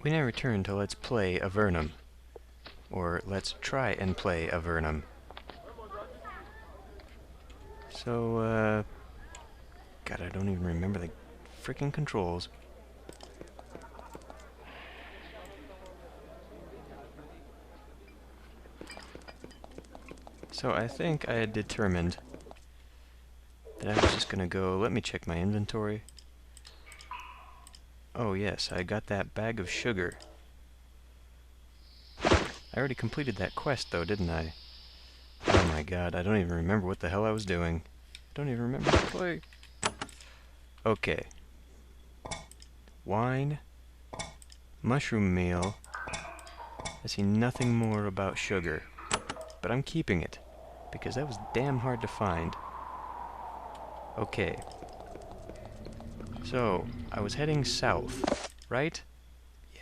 We now return to Let's Play Avernum. Or Let's Try and Play Avernum. So, God, I don't even remember the frickin' controls. So I think I had determined that I was just gonna go... Let me check my inventory. Oh yes, I got that bag of sugar. I already completed that quest though, didn't I? Oh my god, I don't even remember what the hell I was doing. Don't even remember the play. Okay. Wine. Mushroom meal. I see nothing more about sugar. But I'm keeping it, because that was damn hard to find. Okay. So, I was heading south, right?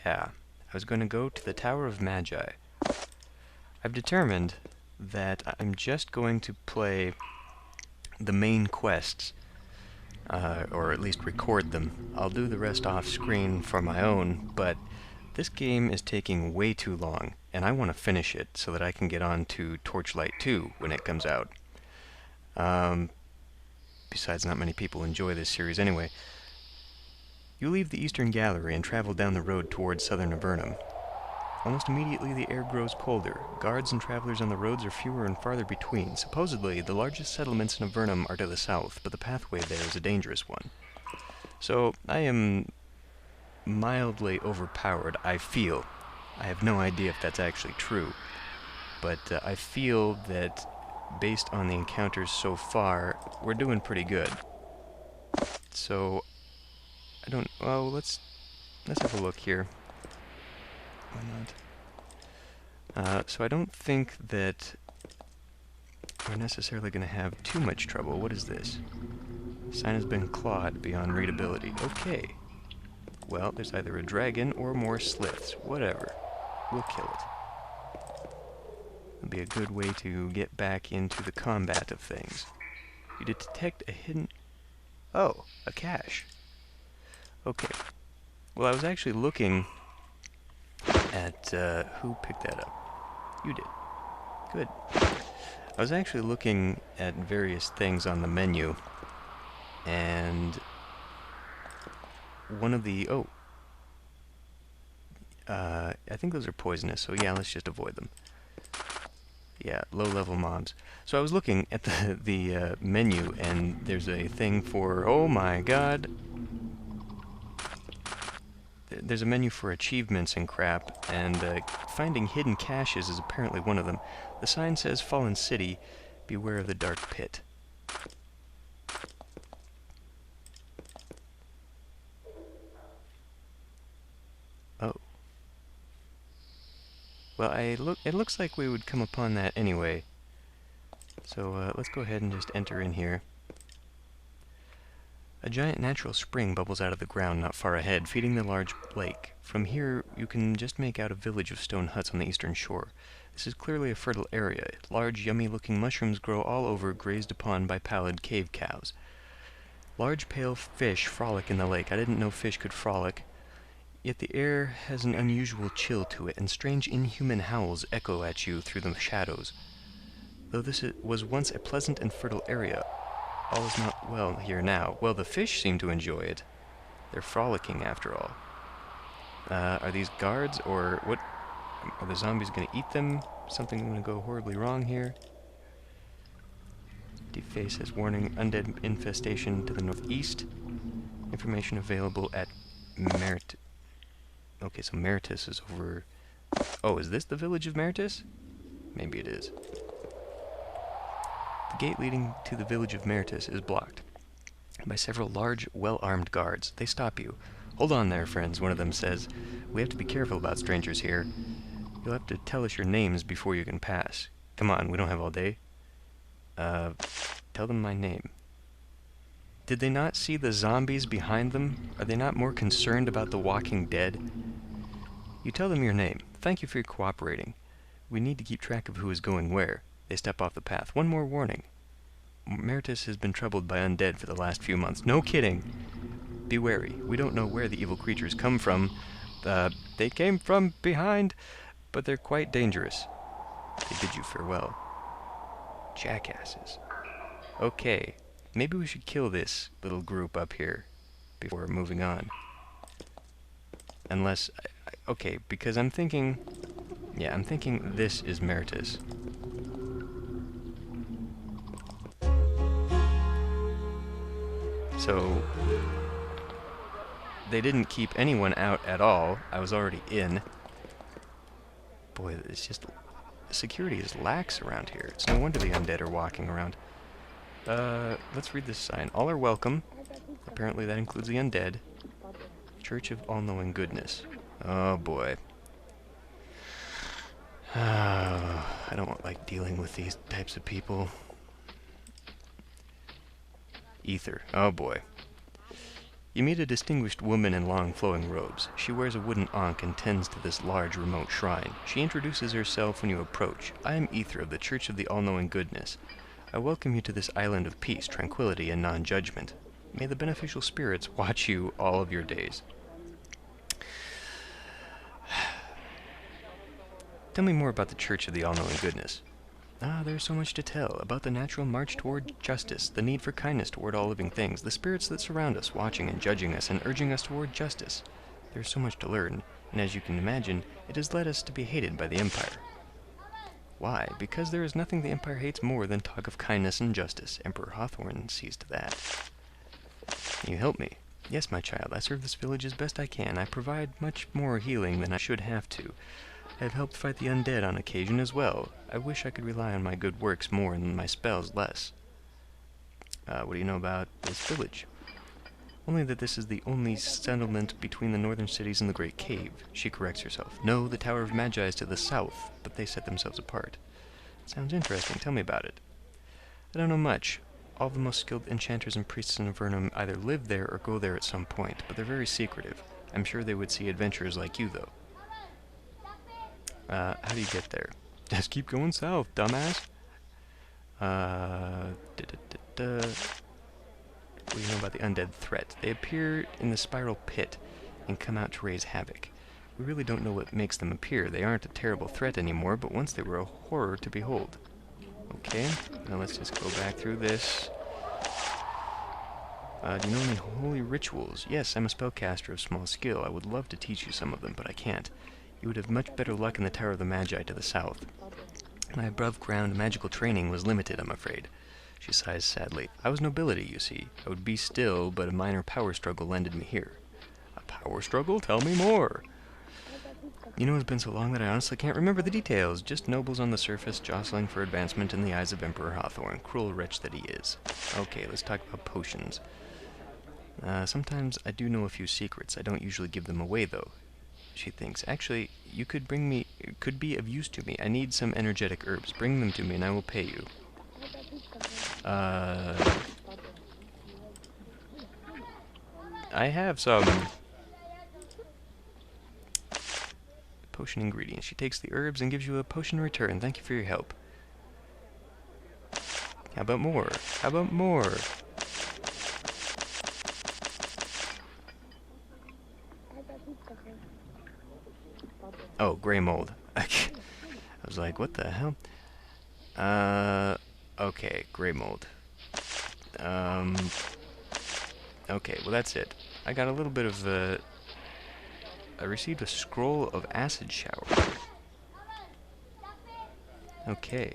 Yeah. I was going to go to the Tower of Magi. I've determined that I'm just going to play the main quests, or at least record them. I'll do the rest off screen for my own, but this game is taking way too long, and I want to finish it so that I can get on to Torchlight 2 when it comes out. Besides, not many people enjoy this series anyway. You leave the Eastern Gallery and travel down the road towards southern Avernum. Almost immediately the air grows colder. Guards and travelers on the roads are fewer and farther between. Supposedly, the largest settlements in Avernum are to the south, but the pathway there is a dangerous one. So, I am mildly overpowered, I feel. I have no idea if that's actually true, but I feel that based on the encounters so far, we're doing pretty good. So, I don't... well, let's have a look here. Why not? So I don't think that we're necessarily going to have too much trouble. What is this? Sign has been clawed beyond readability. Okay. Well, there's either a dragon or more sliths. Whatever. We'll kill it. It'll be a good way to get back into the combat of things. You detect a hidden... oh, a cache. Okay. Well, I was actually looking at... who picked that up? You did. Good. I was actually looking at various things on the menu, and one of the... oh. I think those are poisonous, so yeah, let's just avoid them. Yeah, low-level mobs. So I was looking at the menu, and there's a thing for... oh my god! There's a menu for achievements and crap, and finding hidden caches is apparently one of them. The sign says, Fallen City, beware of the dark pit. Oh. Well, it looks like we would come upon that anyway. So let's go ahead and just enter in here. A giant natural spring bubbles out of the ground not far ahead, feeding the large lake. From here, you can just make out a village of stone huts on the eastern shore. This is clearly a fertile area. Large, yummy-looking mushrooms grow all over, grazed upon by pallid cave cows. Large, pale fish frolic in the lake. I didn't know fish could frolic. Yet the air has an unusual chill to it, and strange inhuman howls echo at you through the shadows. Though this was once a pleasant and fertile area, all is not well here now. Well, the fish seem to enjoy it. They're frolicking, after all. Are these guards, or what? Are the zombies going to eat them? Something going to go horribly wrong here? Deface has warning, undead infestation to the northeast. Information available at Meritus. Okay, so Meritus is over... oh, is this the village of Meritus? Maybe it is. The gate leading to the village of Meritus is blocked by several large, well-armed guards. They stop you. Hold on there, friends, one of them says. We have to be careful about strangers here. You'll have to tell us your names before you can pass. Come on, we don't have all day. Tell them my name. Did they not see the zombies behind them? Are they not more concerned about the walking dead? You tell them your name. Thank you for cooperating. We need to keep track of who is going where. They step off the path. One more warning. Meritus has been troubled by undead for the last few months. No kidding. Be wary. We don't know where the evil creatures come from, They came from behind, but they're quite dangerous. They bid you farewell. Jackasses. Okay, maybe we should kill this little group up here before moving on. Unless, okay, because I'm thinking this is Meritus. So, they didn't keep anyone out at all. I was already in. Boy, it's just, security is lax around here. It's no wonder the undead are walking around. Let's read this sign. All are welcome. Apparently that includes the undead. Church of All-Knowing Goodness. Oh boy. I don't like dealing with these types of people. Ether. Oh boy. You meet a distinguished woman in long flowing robes. She wears a wooden ankh and tends to this large remote shrine. She introduces herself when you approach. I am Ether of the Church of the All-Knowing Goodness. I welcome you to this island of peace, tranquility, and non-judgment. May the beneficial spirits watch you all of your days. Tell me more about the Church of the All-Knowing Goodness. There's so much to tell about the natural march toward justice, the need for kindness toward all living things, the spirits that surround us, watching and judging us and urging us toward justice. There's so much to learn, and as you can imagine, it has led us to be hated by the Empire. Why? Because there is nothing the Empire hates more than talk of kindness and justice. Emperor Hawthorne sees to that. Can you help me? Yes, my child, I serve this village as best I can. I provide much more healing than I should have to. I have helped fight the undead on occasion as well. I wish I could rely on my good works more and my spells less. What do you know about this village? Only that this is the only settlement between the northern cities and the Great Cave. She corrects herself. No, the Tower of Magi is to the south, but they set themselves apart. Sounds interesting. Tell me about it. I don't know much. All the most skilled enchanters and priests in Avernum either live there or go there at some point, but they're very secretive. I'm sure they would see adventurers like you, though. How do you get there? Just keep going south, dumbass. What do you know about the undead threat? They appear in the spiral pit and come out to raise havoc. We really don't know what makes them appear. They aren't a terrible threat anymore, but once they were a horror to behold. Okay, now let's just go back through this. Do you know any holy rituals? Yes, I'm a spellcaster of small skill. I would love to teach you some of them, but I can't. You would have much better luck in the Tower of the Magi to the south. My above-ground magical training was limited, I'm afraid. She sighs sadly. I was nobility, you see. I would be still, but a minor power struggle landed me here. A power struggle? Tell me more. You know, it's been so long that I honestly can't remember the details. Just nobles on the surface jostling for advancement in the eyes of Emperor Hawthorne. Cruel wretch that he is. Okay, let's talk about potions. Sometimes I do know a few secrets. I don't usually give them away, though. She thinks. Actually, you could be of use to me. I need some energetic herbs. Bring them to me and I will pay you. I have some potion ingredients. She takes the herbs and gives you a potion in return. Thank you for your help. How about more? How about more? Oh, gray mold. I was like, what the hell? Okay, gray mold. Okay, well that's it. I got a little bit of, I received a scroll of acid shower. Okay.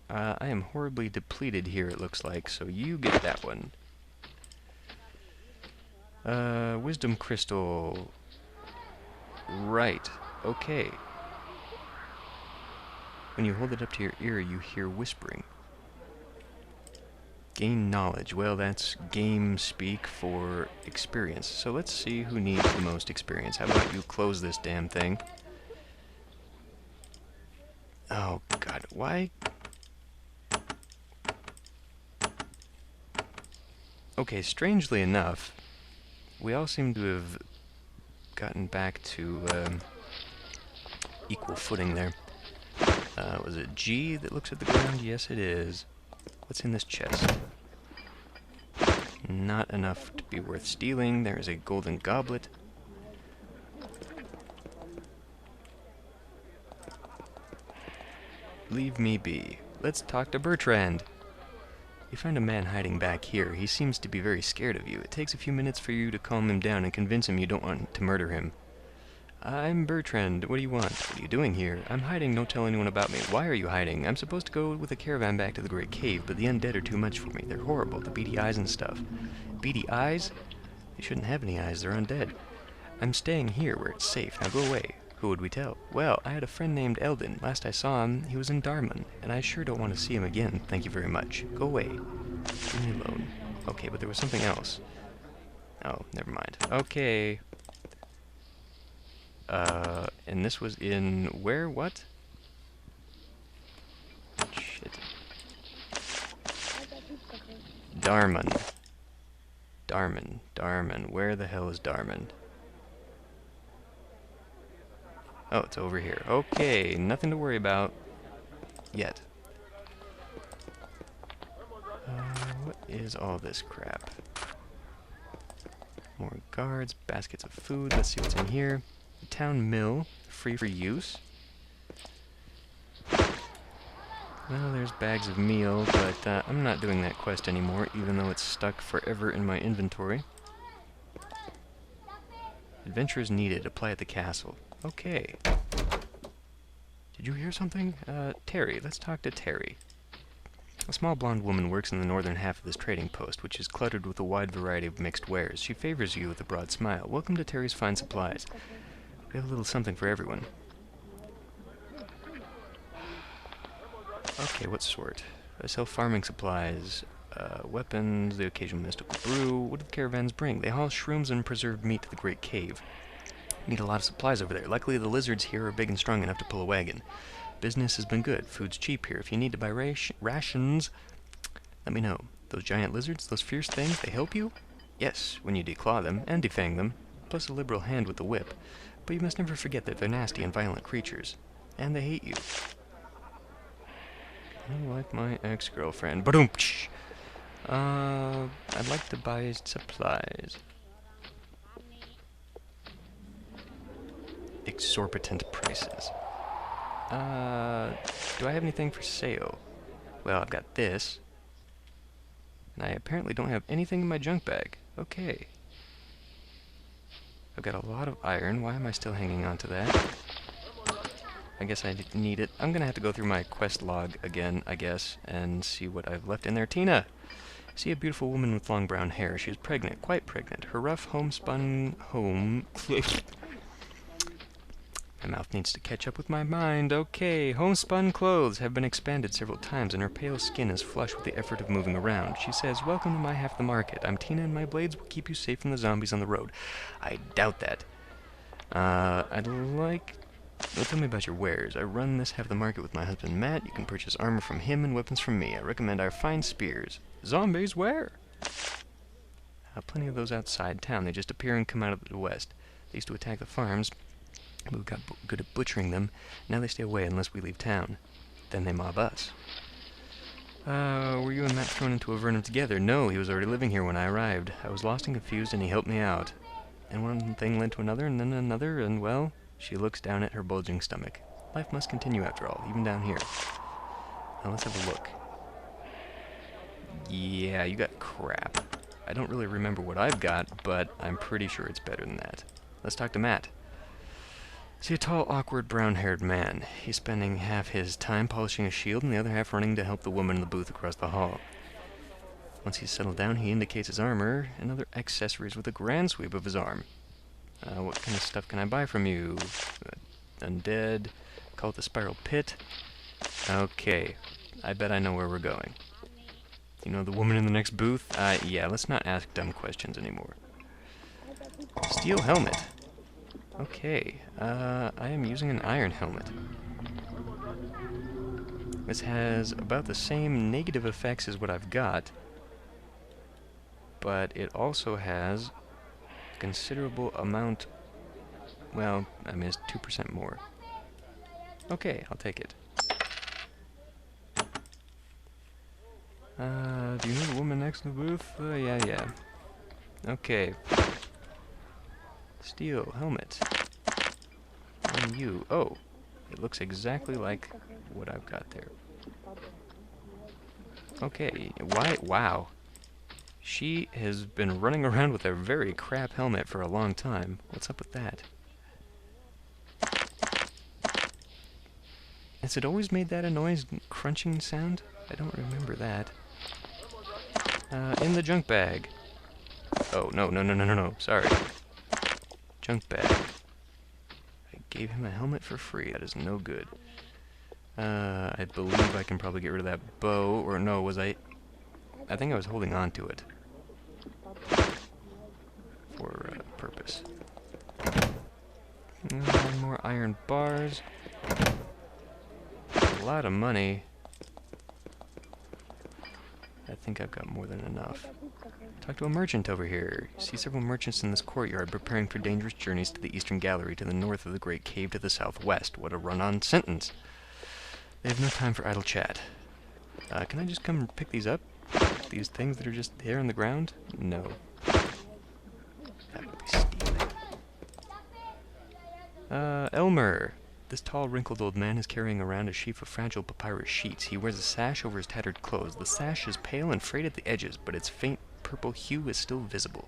I am horribly depleted here, it looks like, so you get that one. Wisdom crystal. Right. Okay. When you hold it up to your ear, you hear whispering. Gain knowledge. Well, that's game speak for experience. So let's see who needs the most experience. How about you close this damn thing? Oh, God. Why? Okay, strangely enough, we all seem to have gotten back to equal footing there. Was it G that looks at the ground? Yes, it is. What's in this chest? Not enough to be worth stealing. There is a golden goblet. Leave me be. Let's talk to Bertrand. You find a man hiding back here. He seems to be very scared of you. It takes a few minutes for you to calm him down and convince him you don't want to murder him. I'm Bertrand. What do you want? What are you doing here? I'm hiding. Don't tell anyone about me. Why are you hiding? I'm supposed to go with a caravan back to the Great Cave, but the undead are too much for me. They're horrible. The beady eyes and stuff. Beady eyes? They shouldn't have any eyes. They're undead. I'm staying here where it's safe. Now go away. Who would we tell? Well, I had a friend named Eldon. Last I saw him, he was in Darman, and I sure don't want to see him again. Thank you very much. Go away. Leave me alone. Okay, but there was something else. Oh, never mind. Okay. And this was in where? What? Shit. Darman. Darman. Where the hell is Darman? Oh, it's over here. Okay, nothing to worry about. Yet. What is all this crap? More guards, baskets of food. Let's see what's in here. The town mill, free for use. Well, there's bags of meal, but I'm not doing that quest anymore, even though it's stuck forever in my inventory. Adventurers needed. Apply at the castle. Okay. Did you hear something? Terry. Let's talk to Terry. A small blonde woman works in the northern half of this trading post, which is cluttered with a wide variety of mixed wares. She favors you with a broad smile. Welcome to Terry's Fine Supplies. We have a little something for everyone. Okay, what sort? I sell farming supplies, weapons, the occasional mystical brew. What do the caravans bring? They haul shrooms and preserved meat to the Great Cave. Need a lot of supplies over there. Luckily, the lizards here are big and strong enough to pull a wagon. Business has been good. Food's cheap here. If you need to buy rations, let me know. Those giant lizards, those fierce things, they help you? Yes, when you declaw them and defang them, plus a liberal hand with the whip. But you must never forget that they're nasty and violent creatures. And they hate you. Kinda like my ex-girlfriend. Ba-doom-tsh! I'd like to buy supplies. Exorbitant prices. Do I have anything for sale? Well, I've got this. And I apparently don't have anything in my junk bag. Okay. I've got a lot of iron. Why am I still hanging on to that? I guess I need it. I'm gonna have to go through my quest log again, I guess, and see what I've left in there. Tina! See a beautiful woman with long brown hair. She is pregnant, quite pregnant. Her rough homespun home... My mouth needs to catch up with my mind. Okay, homespun clothes have been expanded several times, and her pale skin is flush with the effort of moving around. She says, "Welcome to my half of the market. I'm Tina, and my blades will keep you safe from the zombies on the road." I doubt that. I'd like... Well, tell me about your wares. I run this half of the market with my husband Matt. You can purchase armor from him and weapons from me. I recommend our fine spears. Zombies where? Plenty of those outside town. They just appear and come out of the west. They used to attack the farms, but we got good at butchering them. Now they stay away unless we leave town. Then they mob us. Were you and Matt thrown into Avernum together? No, he was already living here when I arrived. I was lost and confused, and he helped me out. And one thing led to another, and then another, and well... She looks down at her bulging stomach. Life must continue after all, even down here. Now let's have a look. Yeah, you got crap. I don't really remember what I've got, but I'm pretty sure it's better than that. Let's talk to Matt. See a tall, awkward, brown-haired man. He's spending half his time polishing a shield and the other half running to help the woman in the booth across the hall. Once he's settled down, he indicates his armor and other accessories with a grand sweep of his arm. What kind of stuff can I buy from you? Undead. Call it the Spiral Pit. Okay. I bet I know where we're going. You know the woman in the next booth? Yeah, let's not ask dumb questions anymore. Steel helmet. Okay. I am using an iron helmet. This has about the same negative effects as what I've got, but it also has considerable amount, well, I mean, it's 2% more. Okay, I'll take it. Do you know the woman next to the booth? Yeah. Okay. Steel helmet. And you. Oh. It looks exactly like what I've got there. Okay, why? Wow. She has been running around with a very crap helmet for a long time. What's up with that? Has it always made that annoying crunching sound? I don't remember that. In the junk bag. Oh, no, no, no, no, no, no. Sorry. Junk bag. I gave him a helmet for free. That is no good. I believe I can probably get rid of that bow. Or no, was I... I think I was holding on to it. For purpose. More iron bars. A lot of money. I think I've got more than enough. Talk to a merchant over here. See several merchants in this courtyard preparing for dangerous journeys to the eastern gallery to the north of the great cave to the southwest. What a run-on sentence. They have no time for idle chat. Can I just come and pick these up? These things that are just there on the ground? No. That would be stealing. Elmer. This tall, wrinkled old man is carrying around a sheaf of fragile papyrus sheets. He wears a sash over his tattered clothes. The sash is pale and frayed at the edges, but its faint purple hue is still visible.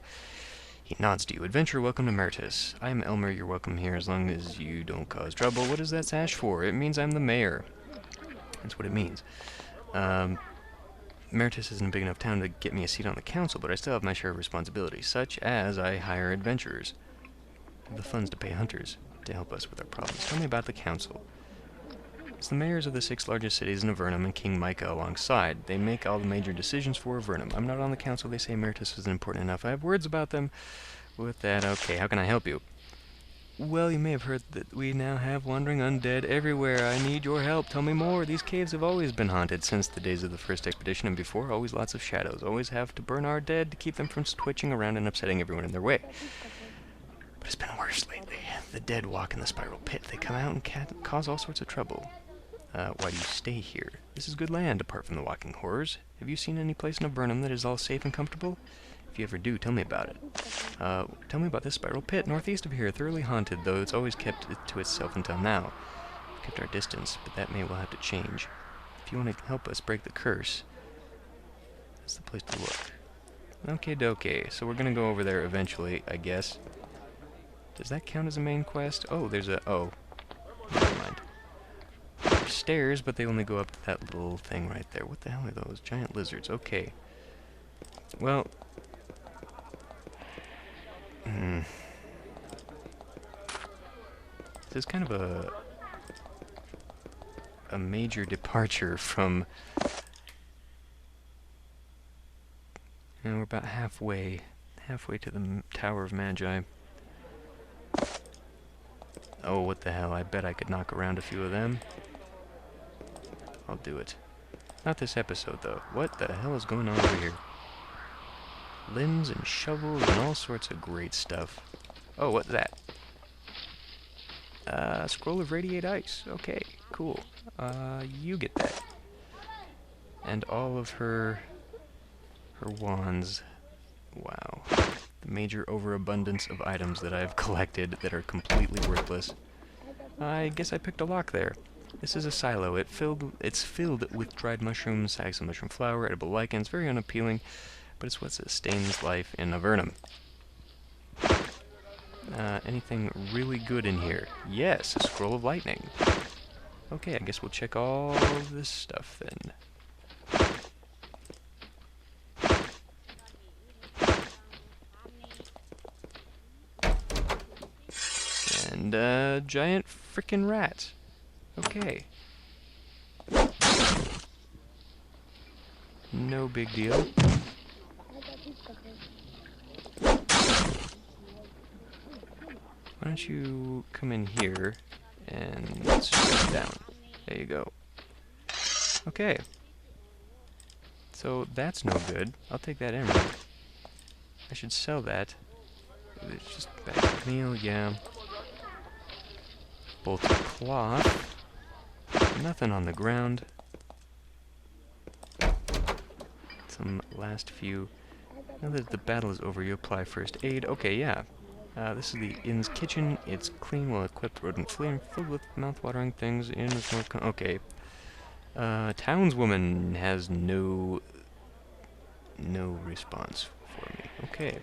He nods to you. Adventurer, welcome to Meritus. I am Elmer. You're welcome here as long as you don't cause trouble. What is that sash for? It means I'm the mayor. That's what it means. Meritus isn't a big enough town to get me a seat on the council, but I still have my share of responsibilities, such as I hire adventurers. I have the funds to pay hunters to help us with our problems. Tell me about the council. It's the mayors of the 6 largest cities in Avernum and King Micah alongside. They make all the major decisions for Avernum. I'm not on the council. They say Meritus isn't important enough. I have words about them. With that, okay, how can I help you? Well, you may have heard that we now have wandering undead everywhere. I need your help. Tell me more. These caves have always been haunted since the days of the first expedition and before. Always lots of shadows. Always have to burn our dead to keep them from twitching around and upsetting everyone in their way. But it's been worse lately. The dead walk in the spiral pit. They come out and cause all sorts of trouble. Why do you stay here? This is good land, apart from the walking horrors. Have you seen any place in Avernum that is all safe and comfortable? If you ever do, tell me about it. Tell me about this spiral pit northeast of here, thoroughly haunted, though it's always kept it to itself until now. We've kept our distance, but that may well have to change. If you want to help us break the curse, that's the place to look. Okay, dokie. So we're gonna go over there eventually, I guess. Does that count as a main quest? Oh, there's a... oh. Never mind. There's stairs, but they only go up to that little thing right there. What the hell are those? Giant lizards. Okay. Well... This is kind of a major departure from... And we're about halfway to the Tower of Magi. Oh, what the hell, I bet I could knock around a few of them. I'll do it. Not this episode, though. What the hell is going on over here? Limbs and shovels and all sorts of great stuff. Oh, what's that? Scroll of Radiate Ice. Okay, cool. You get that. And all of her wands. Wow. The major overabundance of items that I've collected that are completely worthless. I guess I picked a lock there. This is a silo. It's filled with dried mushrooms, sacks of mushroom flour, edible lichens. Very unappealing, but it's what sustains life in Avernum. Anything really good in here? Yes, a scroll of lightning. Okay, I guess we'll check all this stuff then. And a giant frickin' rat. Okay. No big deal. Why don't you come in here and straight down. There you go. Okay. So that's no good. I'll take that emerald. I should sell that. It's just back of meal, yeah. Bolts of cloth. Nothing on the ground. Some last few. Now that the battle is over, you apply first aid. Okay, yeah. This is the inn's kitchen. It's clean, well-equipped, rodent-free, and filled with mouth-watering things. Inn is more okay. Townswoman has no response for me. Okay.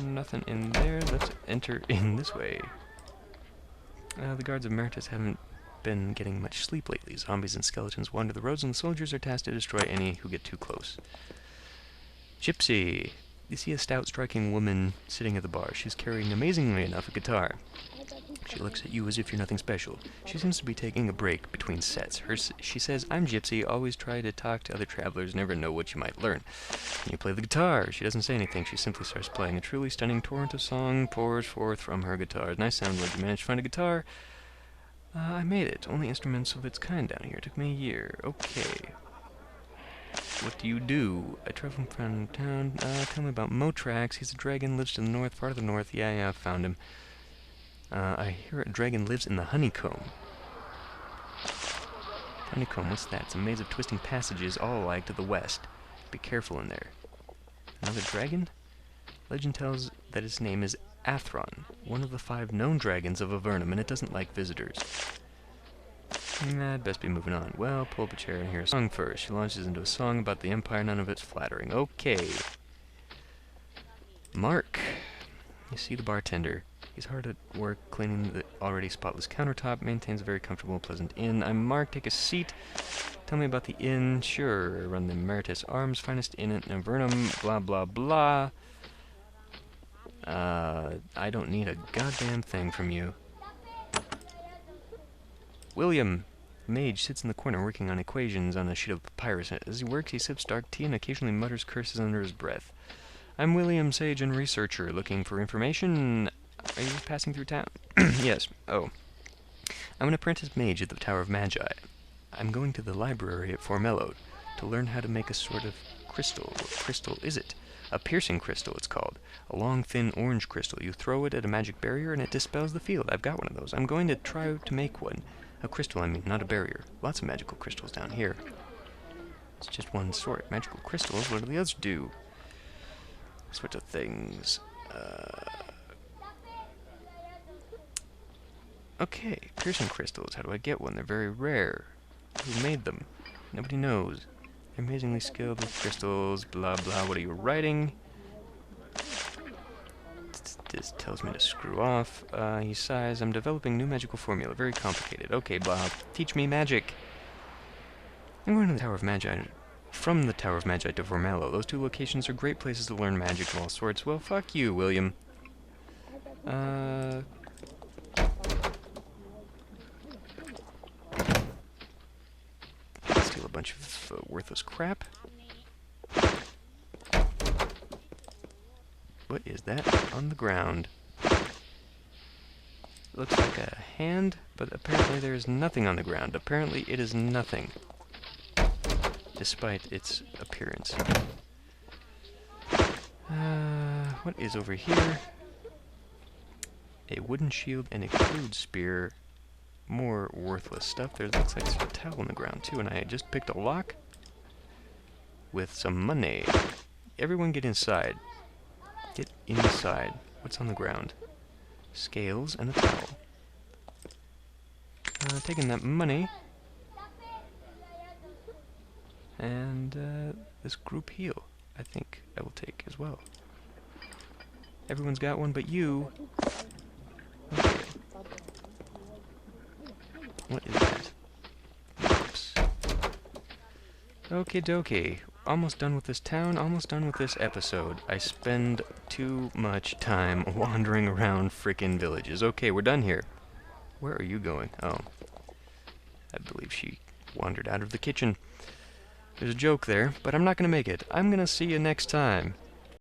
Nothing in there. Let's enter in this way. The guards of Meritus haven't been getting much sleep lately. Zombies and skeletons wander the roads, and the soldiers are tasked to destroy any who get too close. Gypsy. You see a stout, striking woman sitting at the bar. She's carrying, amazingly enough, a guitar. She looks at you as if you're nothing special. She seems to be taking a break between sets. She says, "I'm Gypsy, always try to talk to other travelers, never know what you might learn." Can you play the guitar? She doesn't say anything. She simply starts playing. A truly stunning torrent of song pours forth from her guitar. Nice sound. Where'd you manage to find a guitar? I made it. Only instruments of its kind down here. It took me a year. Okay. What do you do? I travel from town. Tell me about Motrax. He's a dragon, lives to the north, part of the north. Yeah, I found him. I hear a dragon lives in the honeycomb. Honeycomb, what's that? It's a maze of twisting passages, all alike to the west. Be careful in there. Another dragon? Legend tells that its name is Avernum, one of the 5 known dragons of Avernum, and it doesn't like visitors. I'd best be moving on. Well, pull up a chair and hear a song first. She launches into a song about the Empire, none of it's flattering. Okay. Mark. You see the bartender. He's hard at work cleaning the already spotless countertop, maintains a very comfortable, pleasant inn. I'm Mark, take a seat. Tell me about the inn. Sure, I run the Meritus Arms, finest inn in Avernum, blah, blah, blah. I don't need a goddamn thing from you. William. The mage sits in the corner working on equations on a sheet of papyrus. As he works, he sips dark tea and occasionally mutters curses under his breath. I'm William, sage and researcher, looking for information. Are you just passing through town? Yes. Oh. I'm an apprentice mage at the Tower of Magi. I'm going to the library at Formello to learn how to make a sort of crystal. What crystal is it? A piercing crystal, it's called. A long, thin orange crystal. You throw it at a magic barrier and it dispels the field. I've got one of those. I'm going to try to make one. A crystal, I mean, not a barrier. Lots of magical crystals down here. It's just one sort. Magical crystals, what do the others do? Sorts of things. Okay, piercing crystals. How do I get one? They're very rare. Who made them? Nobody knows. They're amazingly skilled with crystals, blah blah. What are you writing? This tells me to screw off. He sighs. I'm developing new magical formula. Very complicated. Okay, blah. Teach me magic. I'm going to the Tower of Magi. From the Tower of Magi to Formello. Those 2 locations are great places to learn magic of all sorts. Well, fuck you, William. Steal a bunch of worthless crap. What is that on the ground? Looks like a hand, but apparently there is nothing on the ground. Apparently it is nothing, despite its appearance. What is over here? A wooden shield and a crude spear. More worthless stuff. There looks like there's a towel on the ground too, and I just picked a lock with some money. Everyone get inside. Get inside. What's on the ground? Scales and a towel. Taking that money. And this group heal, I think I will take as well. Everyone's got one but you. Okay. What is that? Oops. Okie dokie. Almost done with this town, almost done with this episode. I spend too much time wandering around frickin' villages. Okay, we're done here. Where are you going? Oh. I believe she wandered out of the kitchen. There's a joke there, but I'm not gonna make it. I'm gonna see you next time.